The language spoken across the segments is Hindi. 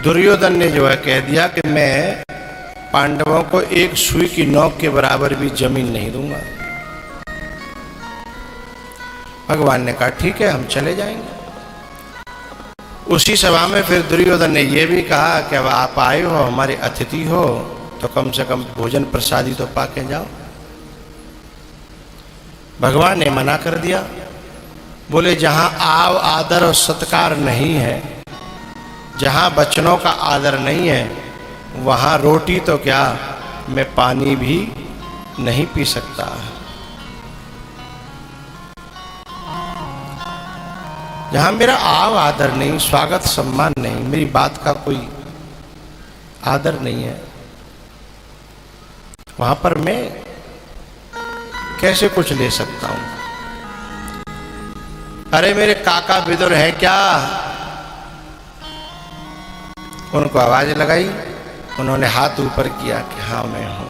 दुर्योधन ने जो है कह दिया कि मैं पांडवों को एक सुई की नोक के बराबर भी जमीन नहीं दूंगा। भगवान ने कहा ठीक है, हम चले जाएंगे। उसी सभा में फिर दुर्योधन ने यह भी कहा कि अब आप आए हो, हमारे अतिथि हो, तो कम से कम भोजन प्रसादी तो पाके जाओ। भगवान ने मना कर दिया, बोले जहां आव आदर और सत्कार नहीं है, जहां बच्चनों का आदर नहीं है, वहां रोटी तो क्या मैं पानी भी नहीं पी सकता। जहां मेरा आव आदर नहीं, स्वागत सम्मान नहीं, मेरी बात का कोई आदर नहीं है, वहां पर मैं कैसे कुछ ले सकता हूं। अरे मेरे काका विदुर हैं क्या? उनको आवाज लगाई, उन्होंने हाथ ऊपर किया कि हाँ मैं हूं।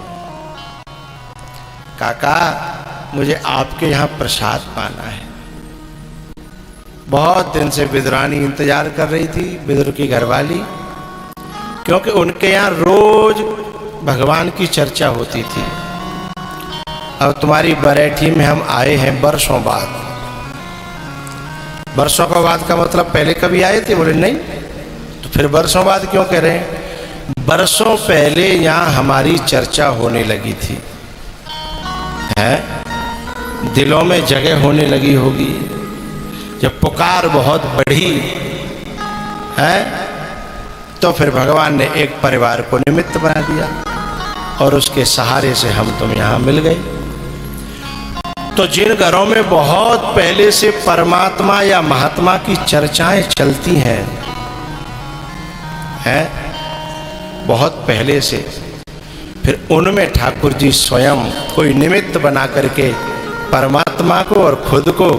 काका मुझे आपके यहां प्रसाद पाना है। बहुत दिन से विदुरानी इंतजार कर रही थी, विदुर की घरवाली, क्योंकि उनके यहां रोज भगवान की चर्चा होती थी। अब तुम्हारी बरेठी में हम आए हैं वर्षों बाद। वर्षों का बाद का मतलब पहले कभी आए थे? बोले नहीं। तो फिर वर्षों बाद क्यों कह रहे हैं? बरसों पहले यहाँ हमारी चर्चा होने लगी थी, है दिलों में जगह होने लगी होगी। जब पुकार बहुत बढ़ी है तो फिर भगवान ने एक परिवार को निमित्त बना दिया और उसके सहारे से हम तुम यहाँ मिल गए। तो जिन घरों में बहुत पहले से परमात्मा या महात्मा की चर्चाएं चलती हैं, बहुत पहले से, फिर उनमें ठाकुर जी स्वयं कोई निमित्त बना करके परमात्मा को और खुद को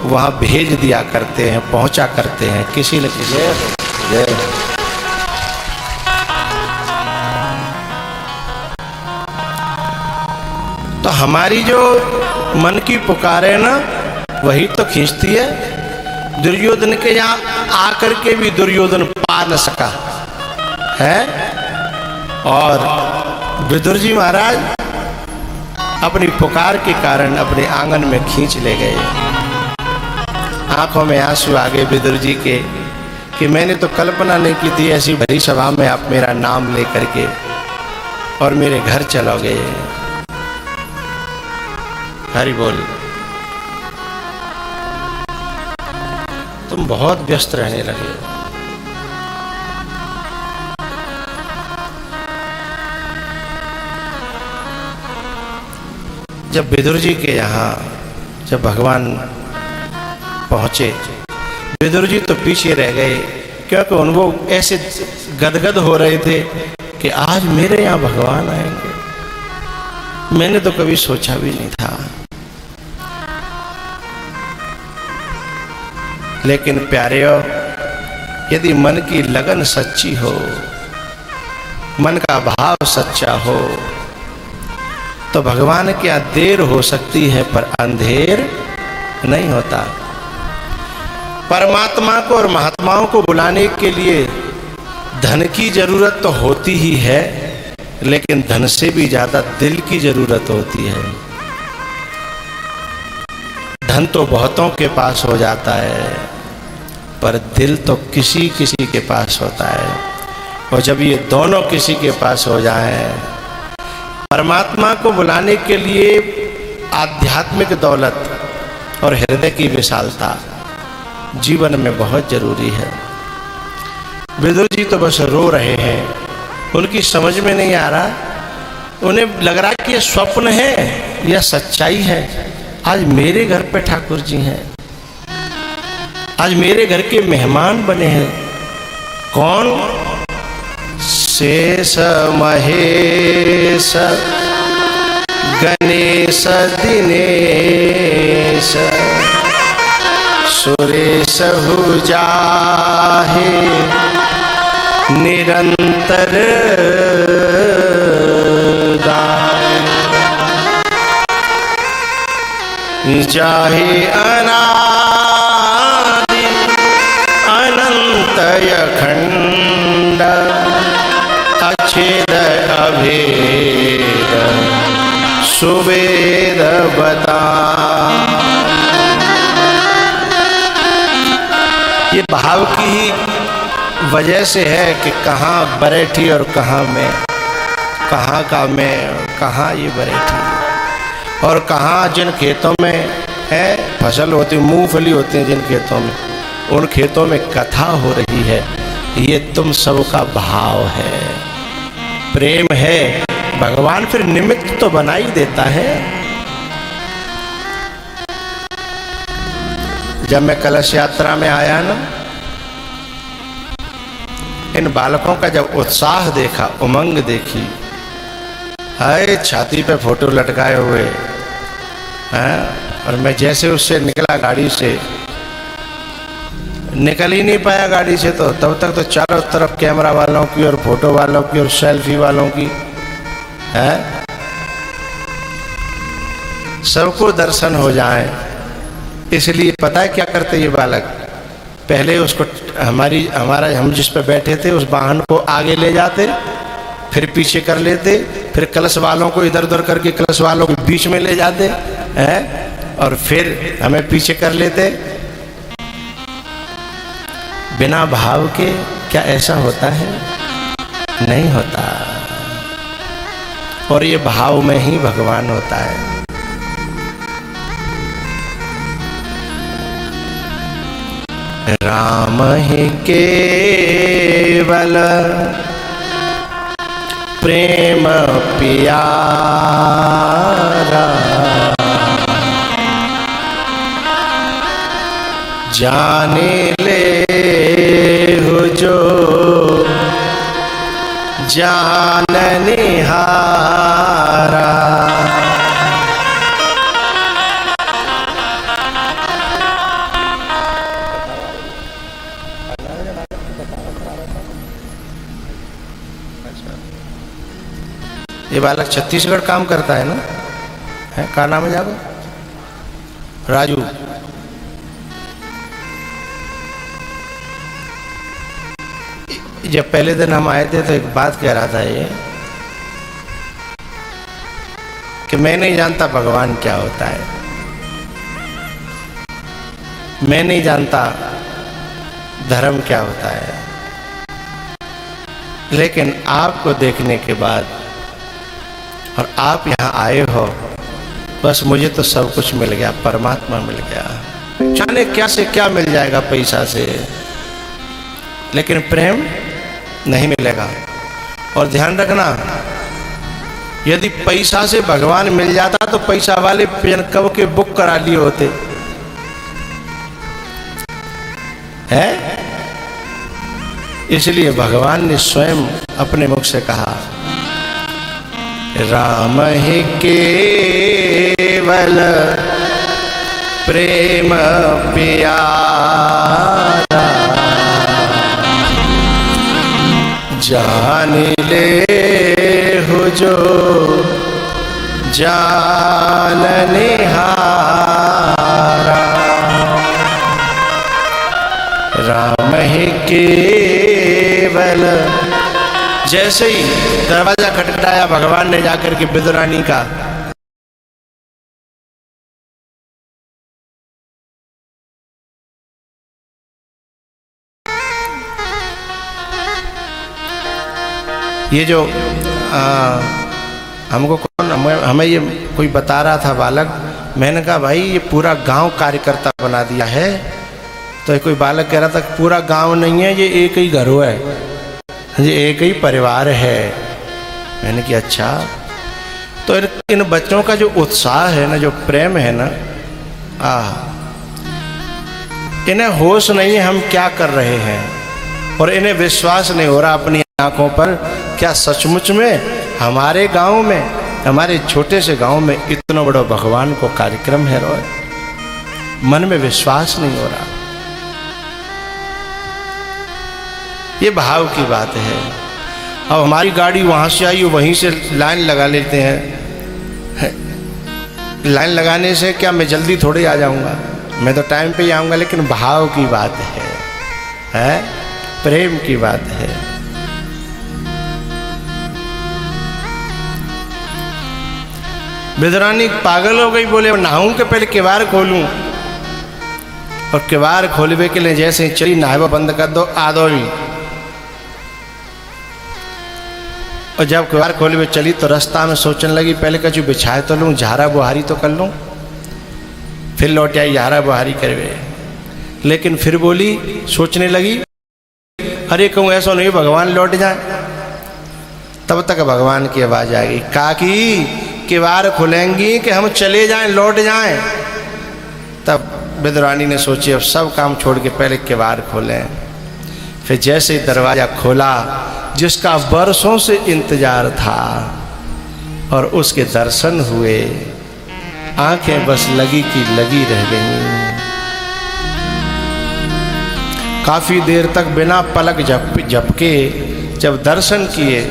वहां भेज दिया करते हैं, पहुंचा करते हैं किसी न किसी। जय तो हमारी जो मन की पुकार है ना, वही तो खींचती है। दुर्योधन के यहाँ आकर के भी दुर्योधन पा न सका है, और विदुर जी महाराज अपनी पुकार के कारण अपने आंगन में खींच ले गए। आंखों में आंसू आ गए विदुर जी के कि मैंने तो कल्पना नहीं की थी ऐसी भरी सभा में आप मेरा नाम लेकर के और मेरे घर चलोगे। हरि बोल। तुम बहुत व्यस्त रहने लगे। जब विदुर जी के यहाँ जब भगवान पहुंचे, विदुर जी तो पीछे रह गए, क्योंकि वो ऐसे गदगद हो रहे थे कि आज मेरे यहाँ भगवान आएंगे। मैंने तो कभी सोचा भी नहीं था। लेकिन प्यारेओ, यदि मन की लगन सच्ची हो, मन का भाव सच्चा हो, तो भगवान क्या देर हो सकती है पर अंधेर नहीं होता। परमात्मा को और महात्माओं को बुलाने के लिए धन की जरूरत तो होती ही है, लेकिन धन से भी ज्यादा दिल की जरूरत होती है। धन तो बहुतों के पास हो जाता है, पर दिल तो किसी किसी के पास होता है। और जब ये दोनों किसी के पास हो जाएं, परमात्मा को बुलाने के लिए आध्यात्मिक दौलत और हृदय की विशालता जीवन में बहुत जरूरी है। विदुर जी तो बस रो रहे हैं, उनकी समझ में नहीं आ रहा, उन्हें लग रहा कि ये स्वप्न है या सच्चाई है। आज मेरे घर पे ठाकुर जी हैं, आज मेरे घर के मेहमान बने हैं। कौन? शेष महेश गणेश दिनेश सुरेश जाहे निरंतर जाहे अनादि अनंत अखंड अभेद सुवेद बता। ये भाव की ही वजह से है कि कहाँ बरेठी और कहाँ मैं, कहाँ का मैं, कहाँ ये बरेठी, और कहाँ जिन खेतों में है फसल होती, मूंगफली होती है जिन खेतों में, उन खेतों में कथा हो रही है। ये तुम सबका भाव है, प्रेम है। भगवान फिर निमित्त तो बना ही देता है। जब मैं कलश यात्रा में आया ना, इन बालकों का जब उत्साह देखा, उमंग देखी, हाय छाती पे फोटो लटकाए हुए हैं, और मैं जैसे उससे निकला गाड़ी से, निकल ही नहीं पाया गाड़ी से, तो तब तक तो चारों तरफ कैमरा वालों की और फोटो वालों की और सेल्फी वालों की है, सबको दर्शन हो जाए। इसलिए पता है क्या करते ये बालक, पहले उसको हमारा हम जिस पे बैठे थे उस वाहन को आगे ले जाते, फिर पीछे कर लेते, फिर कलश वालों को इधर उधर करके कलश वालों को बीच में ले जाते हैं, और फिर हमें पीछे कर लेते। बिना भाव के क्या ऐसा होता है? नहीं होता। और ये भाव में ही भगवान होता है। राम ही केवल प्रेम प्यारा, जाने ले हो जो जाननिहारा। ये बालक छत्तीसगढ़ काम करता है ना, है क्या नाम है जाको? राजू। जब पहले दिन हम आए थे तो एक बात कह रहा था ये, कि मैं नहीं जानता भगवान क्या होता है, मैं नहीं जानता धर्म क्या होता है, लेकिन आपको देखने के बाद और आप यहाँ आए हो, बस मुझे तो सब कुछ मिल गया, परमात्मा मिल गया। जाने क्या से क्या मिल जाएगा पैसा से, लेकिन प्रेम नहीं मिलेगा। और ध्यान रखना, यदि पैसा से भगवान मिल जाता तो पैसा वाले पेन कब के बुक करा लिए होते हैं। इसलिए भगवान ने स्वयं अपने मुख से कहा, राम ही केवल प्रेम प्यारा, जान ले हो जो जाननिहारा। राम ही केवल। जैसे ही दरवाजा खटखटाया भगवान ने जाकर के विदुरानी का, ये जो हमको कौन, हमें ये कोई बता रहा था बालक, मैंने कहा भाई ये पूरा गांव कार्यकर्ता बना दिया है। तो कोई बालक कह रहा था पूरा गांव नहीं है, ये एक ही घर है, ये एक ही परिवार है। मैंने कहा अच्छा। तो इन बच्चों का जो उत्साह है ना, जो प्रेम है ना, इन्हें होश नहीं है हम क्या कर रहे हैं, और इन्हें विश्वास नहीं हो रहा अपनी आंखों पर, क्या सचमुच में हमारे गांव में, हमारे छोटे से गांव में इतना बड़ा भगवान को कार्यक्रम है। रोए मन में विश्वास नहीं हो रहा। ये भाव की बात है। अब हमारी गाड़ी वहां से आई, वहीं से लाइन लगा लेते हैं। लाइन लगाने से क्या मैं जल्दी थोड़ी आ जाऊंगा, मैं तो टाइम पे ही आऊंगा। लेकिन भाव की बात है, प्रेम की बात है। विदुरानी पागल हो गई, बोले नहाऊं के पहले किवाड़ खोलूं। और किवाड़ खोलवे के लिए जैसे ही चली, नहावा बंद कर दो आदो भी। और जब किवाड़ खोलवे चली तो रास्ता में सोचने लगी, पहले कछु बिछाए तो लूँ, झारा बुहारी तो कर लूँ। फिर लौट आई झारा बुहारी करवे। लेकिन फिर बोली, सोचने लगी, अरे कहूँ ऐसा नहीं भगवान लौट जाए। तब तक भगवान की आवाज़ आ गई, काकी किवाड़ खुलेंगी कि हम चले जाएं, लौट जाएं। तब विदुरानी ने सोची, अब सब काम छोड़ के पहले किवाड़ खोलें। फिर जैसे ही दरवाज़ा खोला, जिसका बरसों से इंतजार था और उसके दर्शन हुए, आंखें बस लगी की लगी रह गईं। काफ़ी देर तक बिना पलक झपके जब दर्शन किए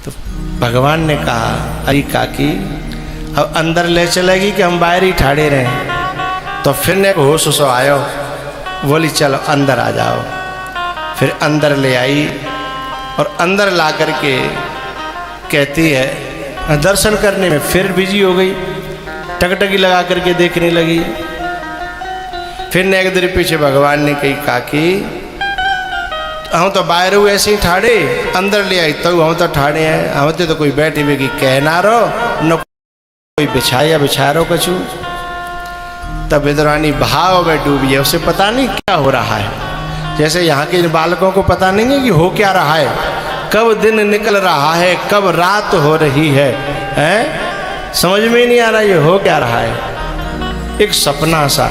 तो भगवान ने कहा, अरे काकी अब अंदर ले चलेगी कि हम बाहर ही ठाड़े रहें। तो फिर ने होश सो आयो, बोली चलो अंदर आ जाओ। फिर अंदर ले आई और अंदर ला करके कहती है, दर्शन करने में फिर बिजी हो गई, टकटकी लगा करके देखने लगी। फिर ने एक देर पीछे भगवान ने कही, काकी हम तो बाहर हुए ऐसे ही ठाड़े, अंदर ले आई तो हम तो ठाड़े हैं, हम तो कोई बैठी बेगी कहना रो न कोई बिछाया बिछा रो कछु। तब विदुरानी भाव में डूबी है, उसे पता नहीं क्या हो रहा है। जैसे यहाँ के बालकों को पता नहीं है कि हो क्या रहा है, कब दिन निकल रहा है, कब रात हो रही है, हैं? समझ में नहीं आ रहा ये हो क्या रहा है, एक सपना सा।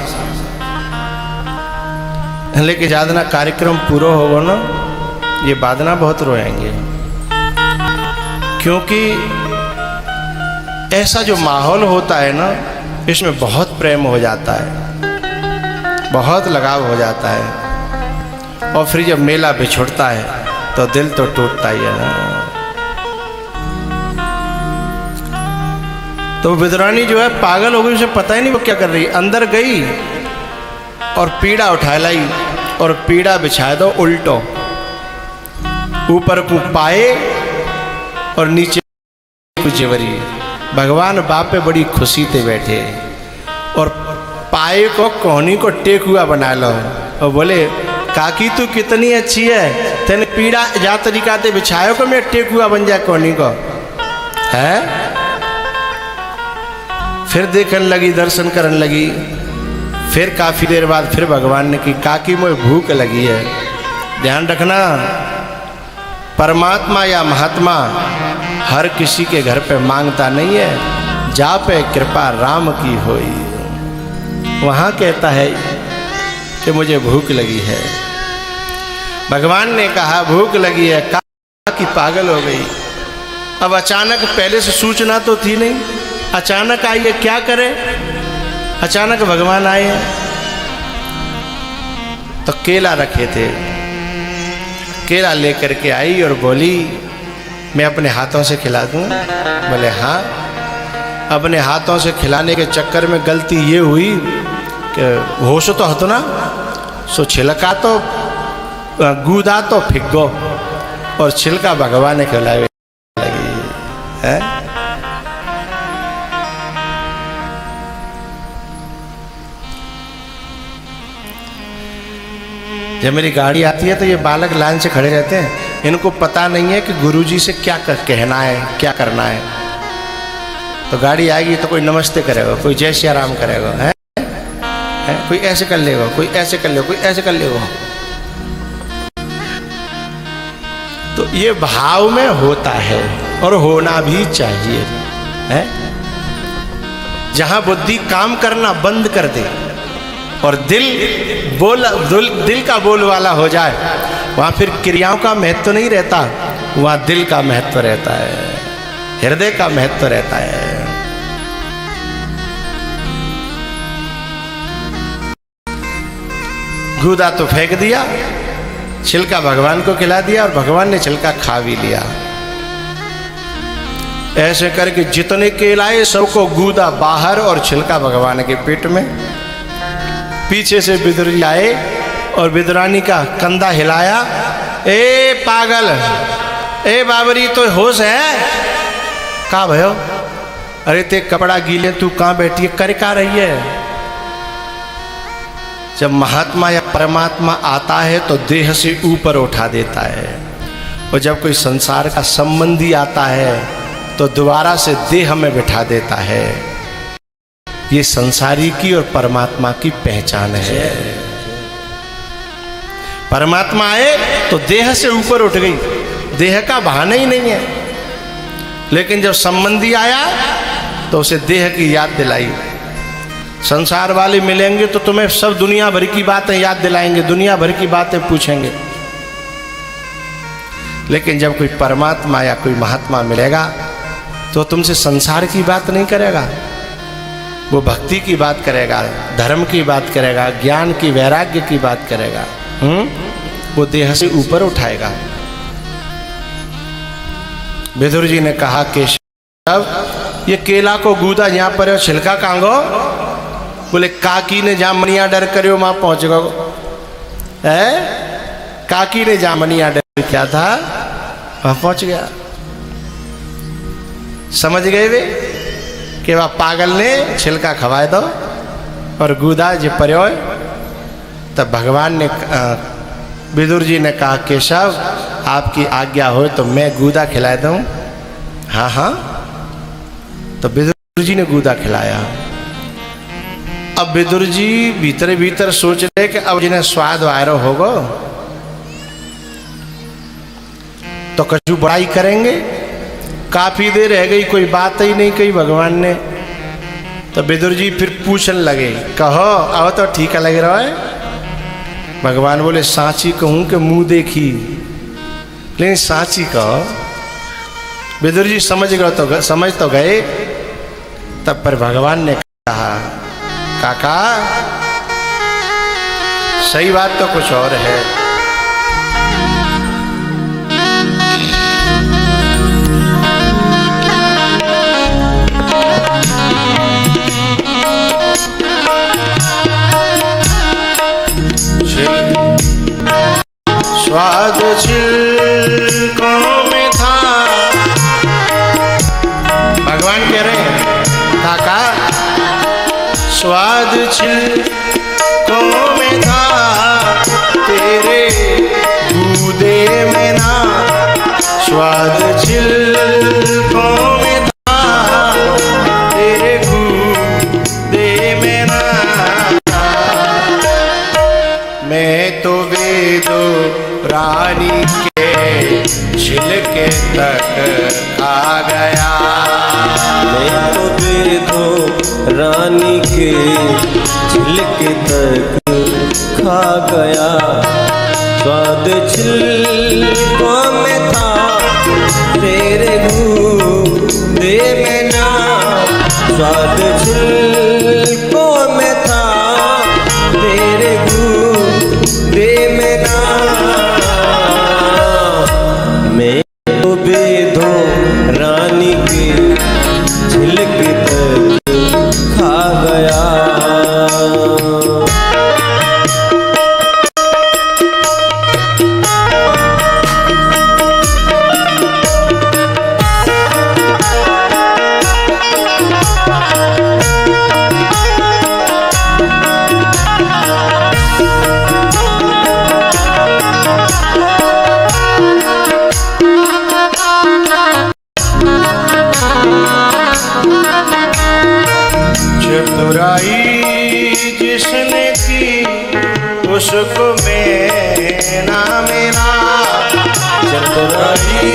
लेकिन ज़्यादा कार्यक्रम पूरा होगा ना, ये बादना बहुत रोएंगे, क्योंकि ऐसा जो माहौल होता है ना, इसमें बहुत प्रेम हो जाता है, बहुत लगाव हो जाता है। और फिर जब मेला बिछुड़ता है तो दिल तो टूटता ही है ना। तो विदुरानी जो है पागल हो गई, उसे पता ही नहीं वो क्या कर रही। अंदर गई और पीड़ा उठा लाई और पीड़ा बिछा दो उल्टो, ऊपर को पाए और नीचे को जेवरी। भगवान बाप पे बड़ी खुशी से बैठे और पाए को कोहनी को टेक हुआ बना लो और बोले, काकी तू कितनी अच्छी है, तेने पीड़ा जा तरीका ते बिछायो को मैं टेक हुआ बन जाए कोहनी को है। फिर देखने लगी, दर्शन करने लगी। फिर काफ़ी देर बाद फिर भगवान ने की, काकी मुझे भूख लगी है। ध्यान रखना, परमात्मा या महात्मा हर किसी के घर पे मांगता नहीं है, जा पे कृपा राम की होई। वहाँ कहता है कि मुझे भूख लगी है। भगवान ने कहा भूख लगी है, काकी पागल हो गई। अब अचानक, पहले से सूचना तो थी नहीं, अचानक आई है, क्या करे। अचानक भगवान आए हैं तो केला रखे थे, केला लेकर के आई और बोली, मैं अपने हाथों से खिला दूं। बोले हाँ। अपने हाथों से खिलाने के चक्कर में गलती ये हुई कि होश तो हतो ना, सो छिलका तो गूदा तो फिगो और छिलका भगवान ने खिलाए लगी है। जब मेरी गाड़ी आती है तो ये बालक लाइन से खड़े रहते हैं, इनको पता नहीं है कि गुरुजी से क्या कहना है, क्या करना है। तो गाड़ी आएगी तो कोई नमस्ते करेगा, कोई जय श्री राम करेगा, है? कोई ऐसे कर लेगा, कोई ऐसे कर लेगा, कोई ऐसे कर लेगा। तो ये भाव में होता है और होना भी चाहिए, है? जहां बुद्धि काम करना बंद कर दे और दिल का बोल वाला हो जाए, वहाँ फिर क्रियाओं का महत्व नहीं रहता, वहाँ दिल का महत्व रहता है, हृदय का महत्व रहता है। गूदा तो फेंक दिया, छिलका भगवान को खिला दिया और भगवान ने छिलका खा भी लिया। ऐसे करके जितने केलाए सबको गूदा बाहर और छिलका भगवान के पेट में। पीछे से विदुर जी आए और विदुरानी का कंधा हिलाया, ए पागल, ए बाबरी तो होश है, का भयो अरे ते कपड़ा गीले, तू कहाँ बैठी है, कर क्या रही है। जब महात्मा या परमात्मा आता है तो देह से ऊपर उठा देता है, और जब कोई संसार का संबंधी आता है तो दोबारा से देह में बिठा देता है। ये संसारी की और परमात्मा की पहचान है। परमात्मा आए तो देह से ऊपर उठ गई, देह का बहाना ही नहीं है। लेकिन जब संबंधी आया तो उसे देह की याद दिलाई। संसार वाले मिलेंगे तो तुम्हें सब दुनिया भर की बातें याद दिलाएंगे, दुनिया भर की बातें पूछेंगे। लेकिन जब कोई परमात्मा या कोई महात्मा मिलेगा तो तुमसे संसार की बात नहीं करेगा, वो भक्ति की बात करेगा, धर्म की बात करेगा, ज्ञान की, वैराग्य की बात करेगा। वो देह से ऊपर उठाएगा। विदुर जी ने कहा केशव, ये केला को गूदा यहाँ पर छिलका कांगो। बोले काकी ने जामनिया डर करो वहां पहुंच गो है। काकी ने जामनिया डर क्या था, वहां पहुंच गया। समझ गए वे कि वह पागल ने छिलका खवाए दो और गूदा जे पर्यो। तब भगवान ने, विदुर जी ने कहा केशव आपकी आज्ञा हो तो मैं गूदा खिला दूं। हाँ हाँ। तो विदुर जी ने गूदा खिलाया। अब विदुर जी भीतर भीतर सोच रहे कि अब जिन्हें स्वाद वायरो होगा तो कछु बड़ाई करेंगे। काफी देर रह गई, कोई बात ही नहीं कही भगवान ने। तो विदुर जी फिर पूछने लगे, कहो अब तो ठीक लग रहा है। भगवान बोले सांची कहूं कि मुंह देखी, लेकिन सांची कहो। विदुर जी समझ तो गए। तब पर भगवान ने कहा काका सही बात तो कुछ और है। स्वाद छिलकों में था। भगवान कह रहे हैं काका स्वाद छिलकों में था, तेरे गूदे में ना। स्वाद छिलकों में था, तेरे गूदे में ना। मैं तो वेदो रानी के छिलके तक खा गया। मैं तो वेदो रानी के छिलके तक खा गया। स्वाद छिलकों में था, तेरे गूदे में ना। स्वाद छिलकों में था, तेरे गूदे में ना। मैं तो वेदो रानी के छिलके तक खा गया। चतुराई जिसने की उसको मैं ना मिला। चतुराई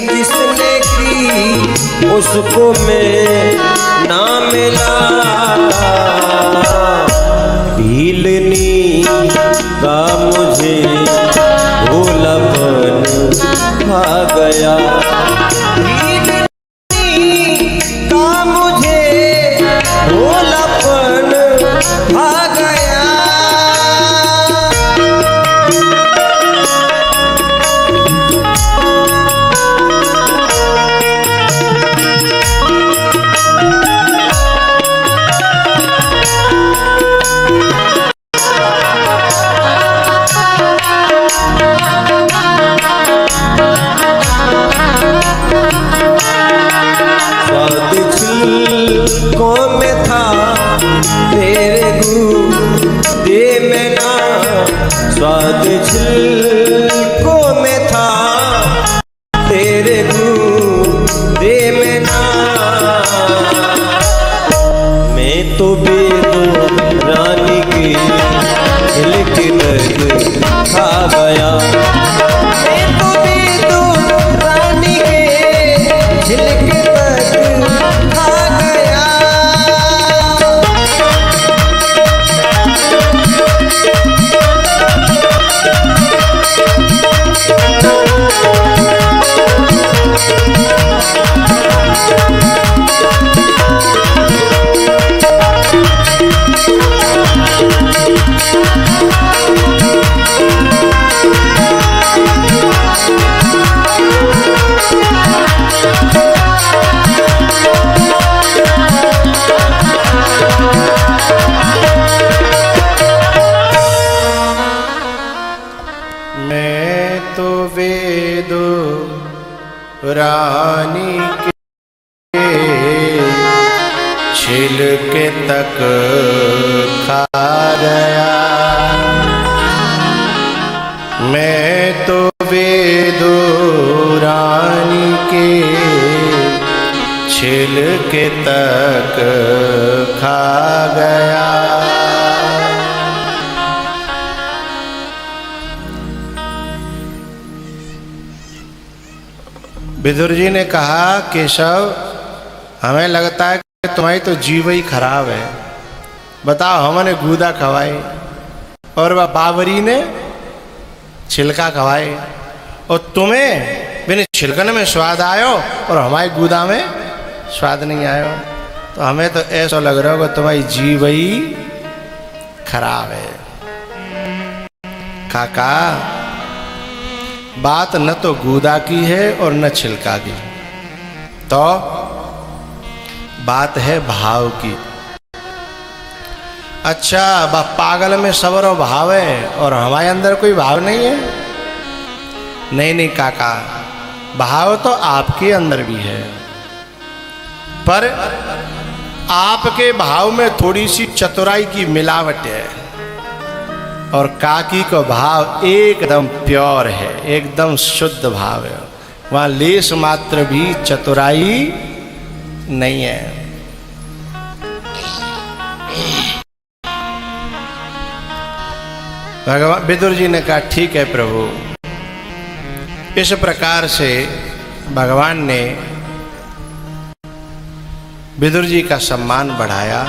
जिसने की उसको मैं ना मिला। भीलनी का मुझे भोलापन खा गया। भोलापन खा गया। स्वाद छिलकों में था, तेरे गूदे में ना। मैं तो बेदो रानी की झिलक तक खा गया। मैं तो बेदो रानी के झिलक तक खा गया। मैं तो वेदो रानी के छिलके तक खा गया। मैं तो वेदो रानी के छिलके तक खा गया। विदुर जी ने कहा, केशव हमें लगता है कि तुम्हारी तो जीव ही खराब है। बताओ, हमने गूदा खवाए और वह बावरी ने छिलका खवाए, और तुम्हें बिना छिलकन में स्वाद आयो और हमारे गूदा में स्वाद नहीं आयो। तो हमें तो ऐसा लग रहा हो कि तुम्हारी जीव ही खराब है। काका, बात न तो गूदा की है और न छिलका की, तो बात है भाव की। अच्छा, पागल में सबर और भाव है और हमारे अंदर कोई भाव नहीं है? नहीं नहीं काका, भाव तो आपके अंदर भी है, पर आपके भाव में थोड़ी सी चतुराई की मिलावट है, और काकी का भाव एकदम प्योर है, एकदम शुद्ध भाव है। वहाँ लेश मात्र भी चतुराई नहीं है। भगवान विदुर जी ने कहा, ठीक है प्रभु। इस प्रकार से भगवान ने विदुर जी का सम्मान बढ़ाया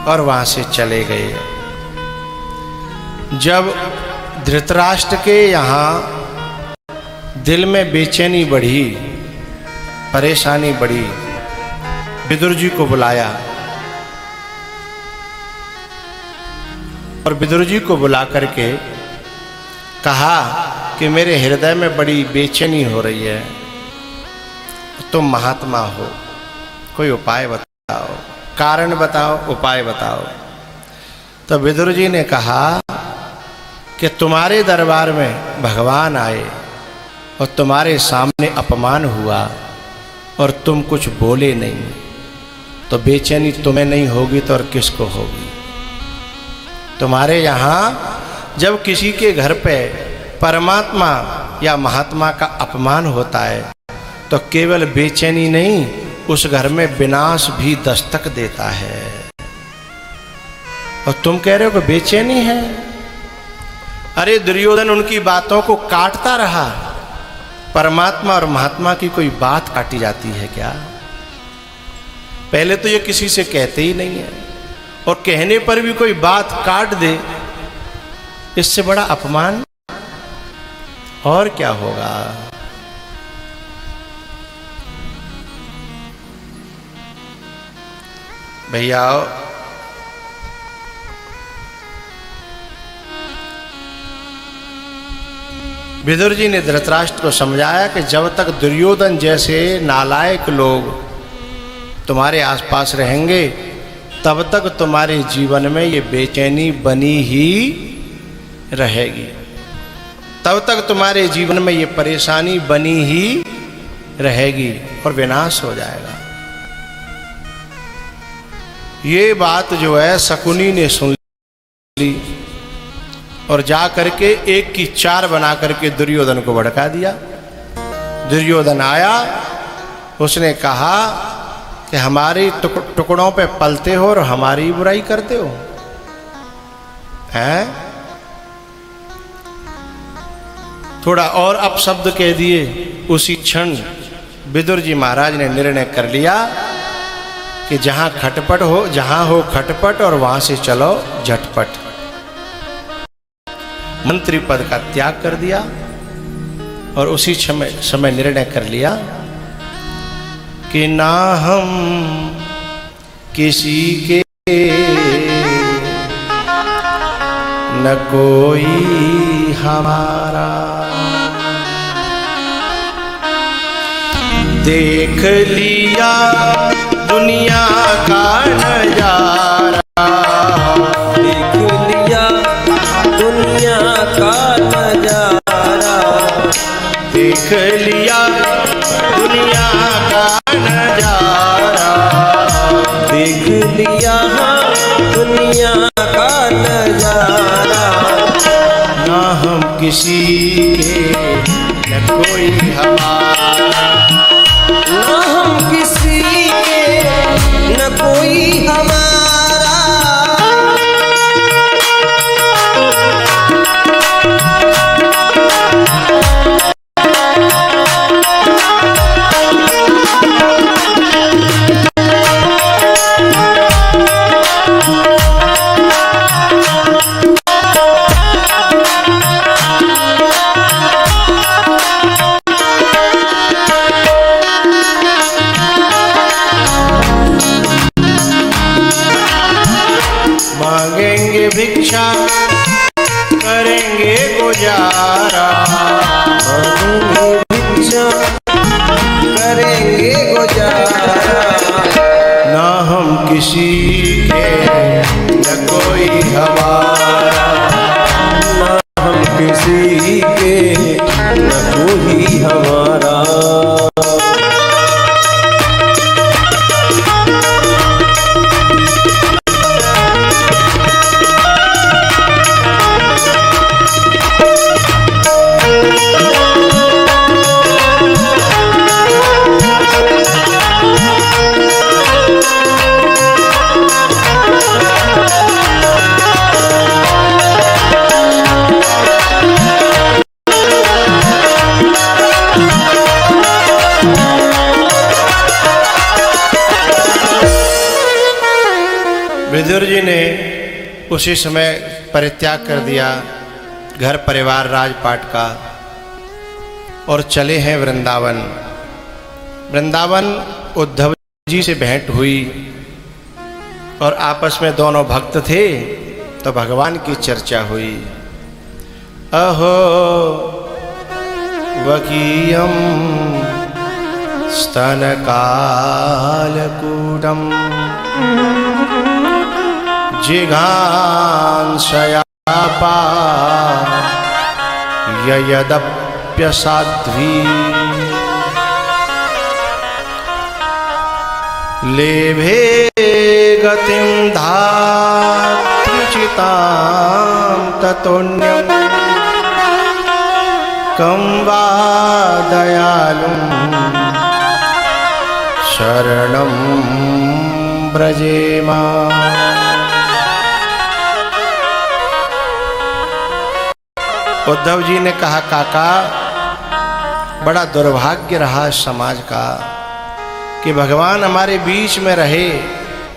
और वहाँ से चले गए। जब धृतराष्ट्र के यहाँ दिल में बेचैनी बढ़ी, परेशानी बढ़ी, विदुर जी को बुलाया और विदुर जी को बुला करके कहा कि मेरे हृदय में बड़ी बेचैनी हो रही है, तुम महात्मा हो, कोई उपाय बताओ, कारण बताओ, उपाय बताओ। तो विदुर जी ने कहा कि तुम्हारे दरबार में भगवान आए और तुम्हारे सामने अपमान हुआ और तुम कुछ बोले नहीं, तो बेचैनी तुम्हें नहीं होगी तो और किसको होगी? तुम्हारे यहाँ जब किसी के घर पे परमात्मा या महात्मा का अपमान होता है तो केवल बेचैनी नहीं, उस घर में विनाश भी दस्तक देता है। और तुम कह रहे हो कि बेचैनी है? अरे दुर्योधन उनकी बातों को काटता रहा, परमात्मा और महात्मा की कोई बात काटी जाती है क्या? पहले तो ये किसी से कहते ही नहीं है, और कहने पर भी कोई बात काट दे, इससे बड़ा अपमान और क्या होगा? भैया विदुर जी ने धृतराष्ट्र को समझाया कि जब तक दुर्योधन जैसे नालायक लोग तुम्हारे आसपास रहेंगे तब तक तुम्हारे जीवन में ये बेचैनी बनी ही रहेगी, तब तक तुम्हारे जीवन में ये परेशानी बनी ही रहेगी और विनाश हो जाएगा। ये बात जो है शकुनी ने सुन ली और जा करके एक की चार बना करके दुर्योधन को भड़का दिया। दुर्योधन आया, उसने कहा कि हमारे टुकड़ों पे पलते हो और हमारी बुराई करते हो, हैं? थोड़ा और अपशब्द कह दिए। उसी क्षण विदुर जी महाराज ने निर्णय कर लिया कि जहां खटपट हो, जहां हो खटपट और वहां से चलो झटपट। मंत्री पद का त्याग कर दिया और उसी समय निर्णय कर लिया कि ना हम किसी के न कोई हमारा, देख लिया दुनिया का नजारा, देख लिया दुनिया का नजारा, देख लिया दुनिया का नजारा, देख लिया दुनिया का नजारा, ना हम किसी के न कोई हमारा, ना हम किसी के न कोई हमारा। मांगेंगे भिक्षा करेंगे गुजारा, मांगेंगे भिक्षा करेंगे गुजारा, ना हम किसी के न कोई हमारा, ना हम किसी के न कोई हमारा। विदुर जी ने उसी समय परित्याग कर दिया घर परिवार राजपाट का और चले हैं वृंदावन। वृंदावन उद्धव जी से भेंट हुई और आपस में दोनों भक्त थे तो भगवान की चर्चा हुई। अहो वकीयम स्तन कालकूटम जिघांसयापा ययदप्यसाध्वी लेभे गतिं धात्रुचितां ततोऽन्यं कं वा दयालुं शरणं व्रजेम। उद्धव जी ने कहा, काका बड़ा दुर्भाग्य रहा समाज का कि भगवान हमारे बीच में रहे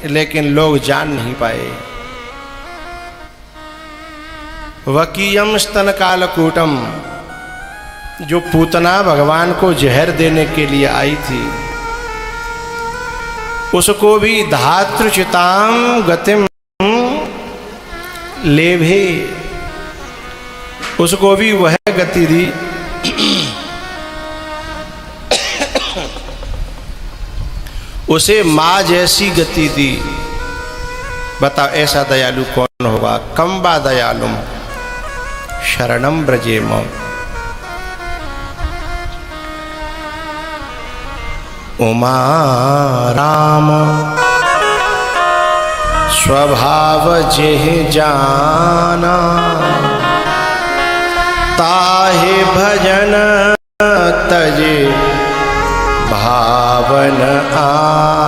लेकिन लोग जान नहीं पाए। वकीयम स्तन कालकूटम, जो पूतना भगवान को जहर देने के लिए आई थी उसको भी धातृचिताम गतिम लेभे, उसको भी वह गति दी उसे माँ जैसी गति दी। बताओ ऐसा दयालु कौन होगा? कम्बा दयालुम शरणम ब्रजेम। उमा राम स्वभाव जेह जाना ताहे भजन तजे भावन आ